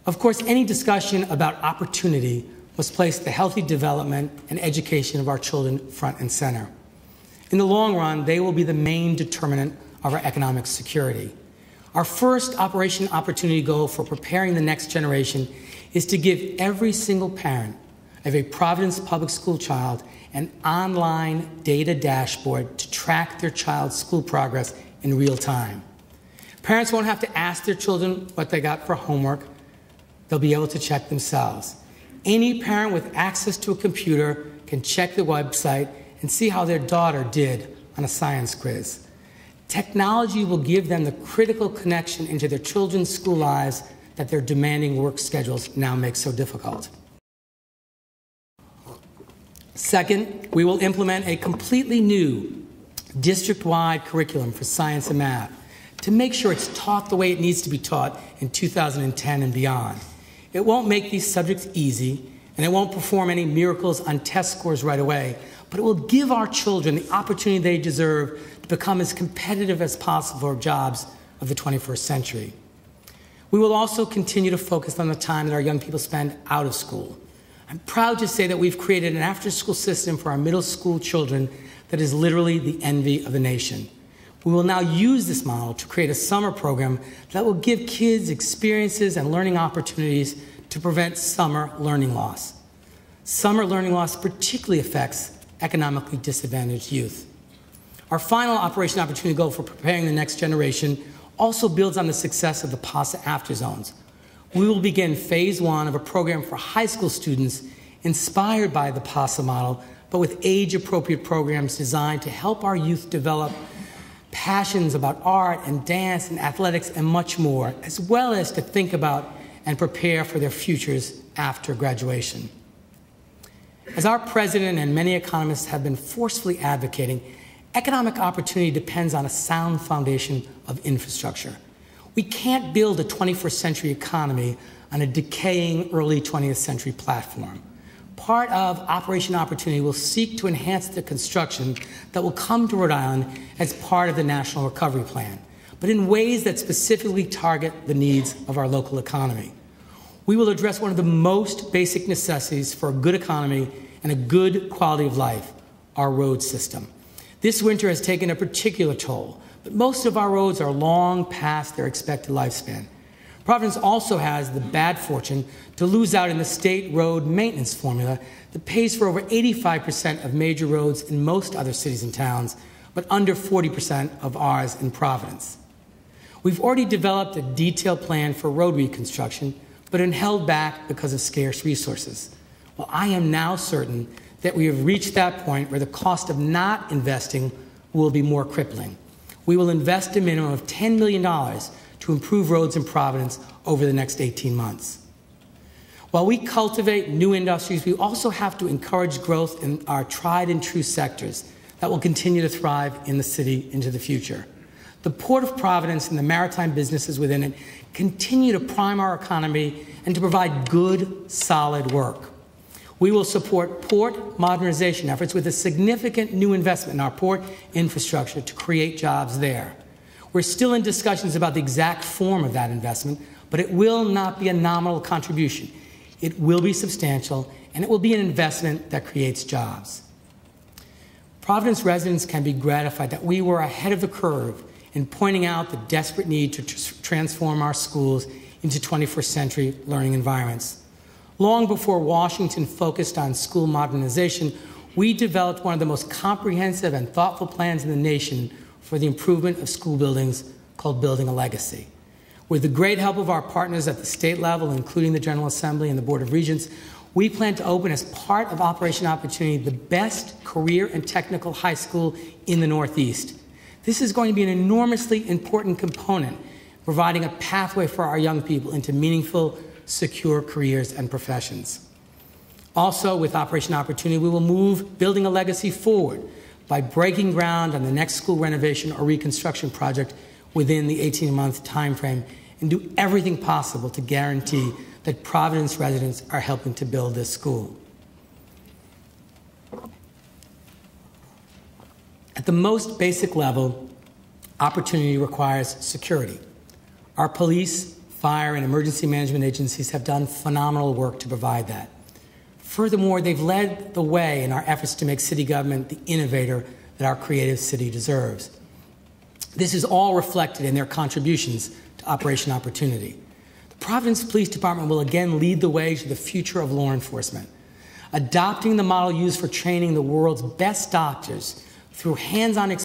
Of course, any discussion about opportunity must place the healthy development and education of our children front and center. In the long run, they will be the main determinant of our economic security. Our first Operation Opportunity goal for preparing the next generation is to give every single parent of a Providence public school child an online data dashboard to track their child's school progress in real time. Parents won't have to ask their children what they got for homework. They'll be able to check themselves. Any parent with access to a computer can check the website and see how their daughter did on a science quiz. Technology will give them the critical connection into their children's school lives that their demanding work schedules now make so difficult. Second, we will implement a completely new district-wide curriculum for science and math to make sure it's taught the way it needs to be taught in 2010 and beyond. It won't make these subjects easy, and it won't perform any miracles on test scores right away, but it will give our children the opportunity they deserve to become as competitive as possible for jobs of the 21st century. We will also continue to focus on the time that our young people spend out of school. I'm proud to say that we've created an after-school system for our middle school children that is literally the envy of the nation. We will now use this model to create a summer program that will give kids experiences and learning opportunities to prevent summer learning loss. Summer learning loss particularly affects economically disadvantaged youth. Our final Operation Opportunity goal for preparing the next generation also builds on the success of the PASA After Zones. We will begin phase 1 of a program for high school students inspired by the PASA model, but with age-appropriate programs designed to help our youth develop passions about art and dance and athletics and much more, as well as to think about and prepare for their futures after graduation. As our president and many economists have been forcefully advocating, economic opportunity depends on a sound foundation of infrastructure. We can't build a 21st century economy on a decaying early 20th century platform. Part of Operation Opportunity will seek to enhance the construction that will come to Rhode Island as part of the National Recovery Plan, but in ways that specifically target the needs of our local economy. We will address one of the most basic necessities for a good economy and a good quality of life, our road system. This winter has taken a particular toll, but most of our roads are long past their expected lifespan. Providence also has the bad fortune to lose out in the state road maintenance formula that pays for over 85% of major roads in most other cities and towns, but under 40% of ours in Providence. We've already developed a detailed plan for road reconstruction, but been held back because of scarce resources. Well, I am now certain that we have reached that point where the cost of not investing will be more crippling. We will invest a minimum of $10 million to improve roads in Providence over the next 18 months. While we cultivate new industries, we also have to encourage growth in our tried and true sectors that will continue to thrive in the city into the future. The Port of Providence and the maritime businesses within it continue to prime our economy and to provide good, solid work. We will support port modernization efforts with a significant new investment in our port infrastructure to create jobs there. We're still in discussions about the exact form of that investment, but it will not be a nominal contribution. It will be substantial, and it will be an investment that creates jobs. Providence residents can be gratified that we were ahead of the curve in pointing out the desperate need to transform our schools into 21st century learning environments. Long before Washington focused on school modernization, we developed one of the most comprehensive and thoughtful plans in the nation for the improvement of school buildings called Building a Legacy. With the great help of our partners at the state level, including the General Assembly and the Board of Regents, we plan to open as part of Operation Opportunity the best career and technical high school in the Northeast. This is going to be an enormously important component, providing a pathway for our young people into meaningful, secure careers and professions. Also, with Operation Opportunity, we will move Building a Legacy forward by breaking ground on the next school renovation or reconstruction project within the 18-month time frame and do everything possible to guarantee that Providence residents are helping to build this school. At the most basic level, opportunity requires security. Our police, fire, and emergency management agencies have done phenomenal work to provide that. Furthermore, they've led the way in our efforts to make city government the innovator that our creative city deserves. This is all reflected in their contributions to Operation Opportunity. The Providence Police Department will again lead the way to the future of law enforcement, adopting the model used for training the world's best doctors through hands-on experience